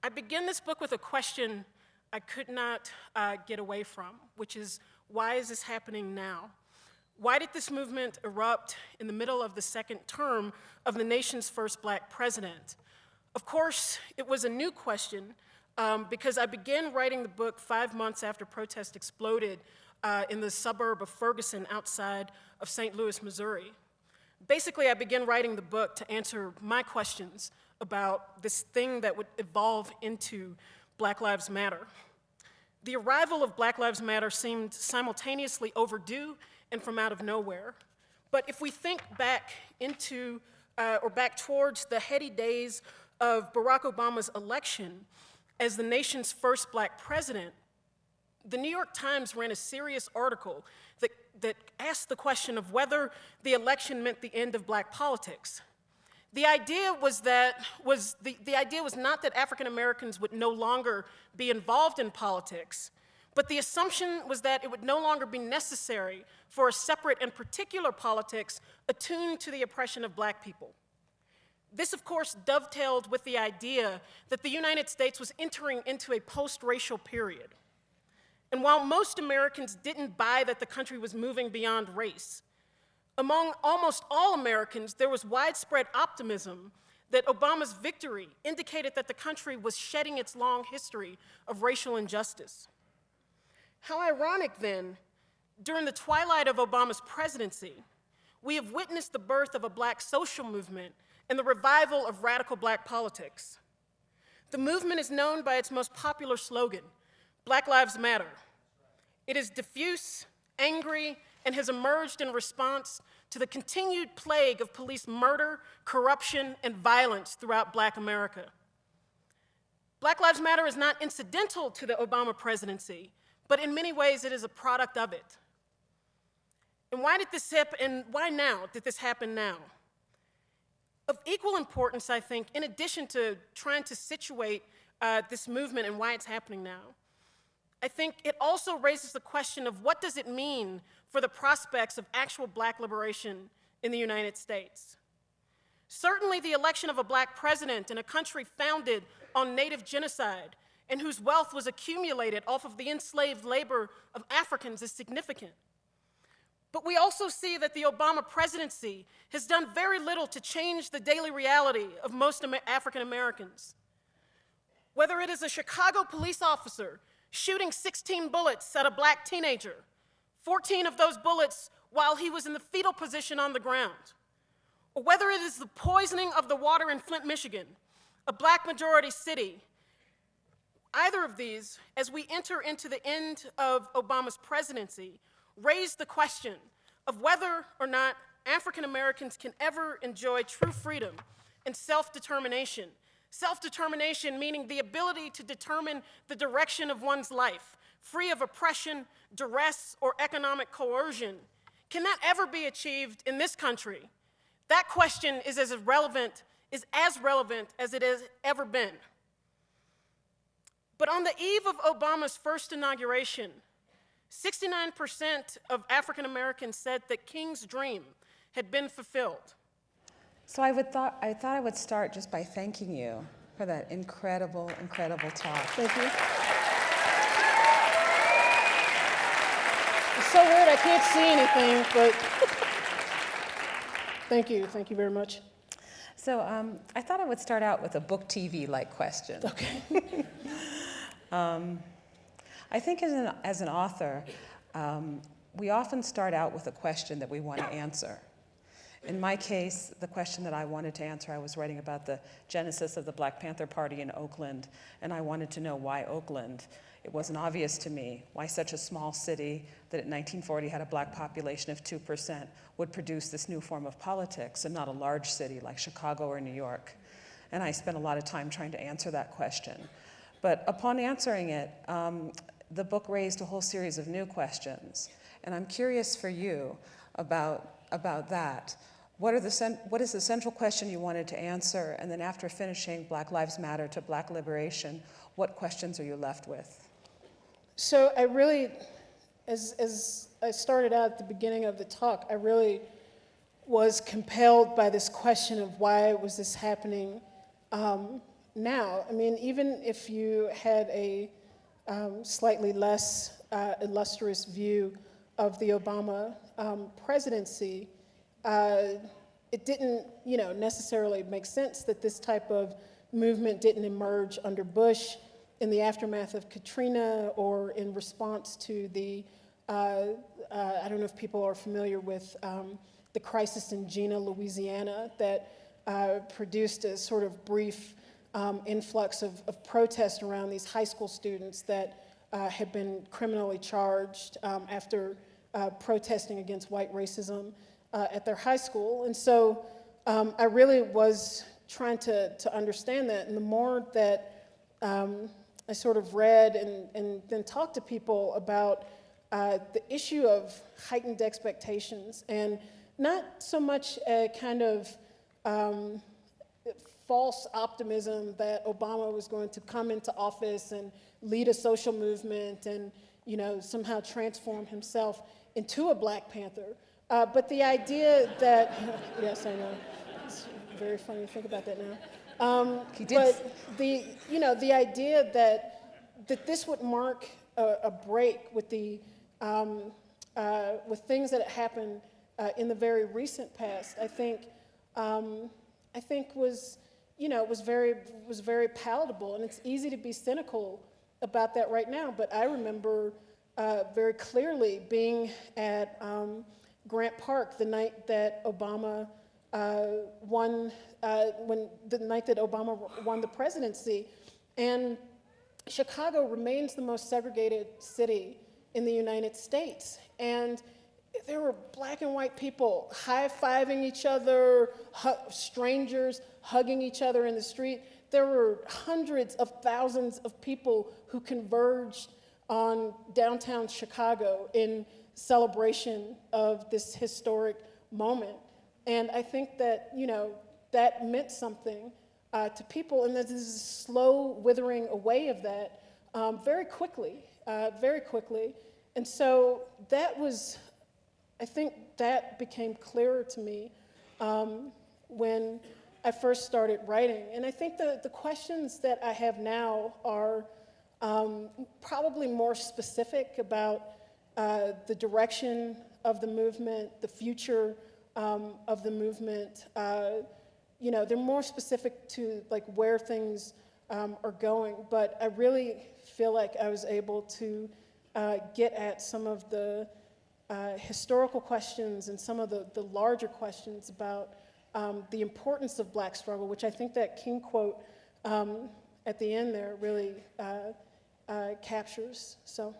I begin this book with a question I could not get away from, which is, why is this happening now? Why did this movement erupt in the middle of the second term of the nation's first Black president? Of course, it was a new question because I began writing the book 5 months after protest exploded in the suburb of Ferguson outside of St. Louis, Missouri. Basically, I began writing the book to answer my questions about this thing that would evolve into Black Lives Matter. The arrival of Black Lives Matter seemed simultaneously overdue and from out of nowhere. But if we think back into, or back towards the heady days of Barack Obama's election as the nation's first Black president, the New York Times ran a serious article that asked the question of whether the election meant the end of Black politics. The idea was not that African Americans would no longer be involved in politics, but the assumption was that it would no longer be necessary for a separate and particular politics attuned to the oppression of Black people. This, of course, dovetailed with the idea that the United States was entering into a post-racial period. And while most Americans didn't buy that the country was moving beyond race, among almost all Americans, there was widespread optimism that Obama's victory indicated that the country was shedding its long history of racial injustice. How ironic, then, during the twilight of Obama's presidency, we have witnessed the birth of a Black social movement and the revival of radical Black politics. The movement is known by its most popular slogan, Black Lives Matter. It is diffuse, angry, and has emerged in response to the continued plague of police murder, corruption, and violence throughout Black America. Black Lives Matter is not incidental to the Obama presidency, but in many ways it is a product of it. And why did this happen, and why now did this happen now? Of equal importance, I think, in addition to trying to situate this movement and why it's happening now, I think it also raises the question of what does it mean for the prospects of actual Black liberation in the United States. Certainly the election of a Black president in a country founded on Native genocide and whose wealth was accumulated off of the enslaved labor of Africans is significant. But we also see that the Obama presidency has done very little to change the daily reality of most African Americans. Whether it is a Chicago police officer shooting 16 bullets at a Black teenager, 14 of those bullets while he was in the fetal position on the ground, or whether it is the poisoning of the water in Flint, Michigan, a Black majority city, either of these, as we enter into the end of Obama's presidency, raise the question of whether or not African Americans can ever enjoy true freedom and self-determination. Self-determination meaning the ability to determine the direction of one's life, free of oppression, duress, or economic coercion. Can that ever be achieved in this country? That question is as relevant as it has ever been. But on the eve of Obama's first inauguration, 69% of African Americans said that King's dream had been fulfilled. So I thought I would start just by thanking you for that incredible, incredible talk. Thank you. It's so weird, I can't see anything, but thank you very much. So I thought I would start out with a book TV-like question. Okay. I think as an author, we often start out with a question that we want to answer. In my case, the question that I wanted to answer, I was writing about the genesis of the Black Panther Party in Oakland, and I wanted to know why Oakland. It wasn't obvious to me why such a small city that in 1940 had a Black population of 2% would produce this new form of politics and not a large city like Chicago or New York. And I spent a lot of time trying to answer that question. But upon answering it, the book raised a whole series of new questions. And I'm curious for you about that. What is the central question you wanted to answer? And then after finishing Black Lives Matter to Black Liberation, what questions are you left with? So I really, as I started out at the beginning of the talk, I really was compelled by this question of why was this happening now. I mean, even if you had a slightly less illustrious view of the Obama presidency, it didn't, necessarily make sense that this type of movement didn't emerge under Bush in the aftermath of Katrina or in response to the, I don't know if people are familiar with the crisis in Jena, Louisiana, that produced a sort of brief influx of protest around these high school students that had been criminally charged after protesting against white racism at their high school. And so I really was trying to understand that. And the more that I sort of read and then talked to people about the issue of heightened expectations, and not so much a kind of false optimism that Obama was going to come into office and lead a social movement and somehow transform himself into a Black Panther. But the idea that, yes, I know, it's very funny to think about that now. He did. But the idea that this would mark a break with the with things that happened in the very recent past, I think was was very palatable, and it's easy to be cynical about that right now. But I remember very clearly being at Grant Park the night that Obama won the presidency, and Chicago remains the most segregated city in the United States, and there were Black and white people high-fiving each other, strangers hugging each other in the street. There were hundreds of thousands of people who converged on downtown Chicago in celebration of this historic moment. And I think that, that meant something to people, and there's this slow withering away of that very quickly. And so that was, I think that became clearer to me when I first started writing. And I think the questions that I have now are probably more specific about the direction of the movement, the future of the movement. They're more specific to like where things are going, but I really feel like I was able to get at some of the historical questions and some of the larger questions about the importance of Black struggle, which I think that King quote at the end there really captures. So.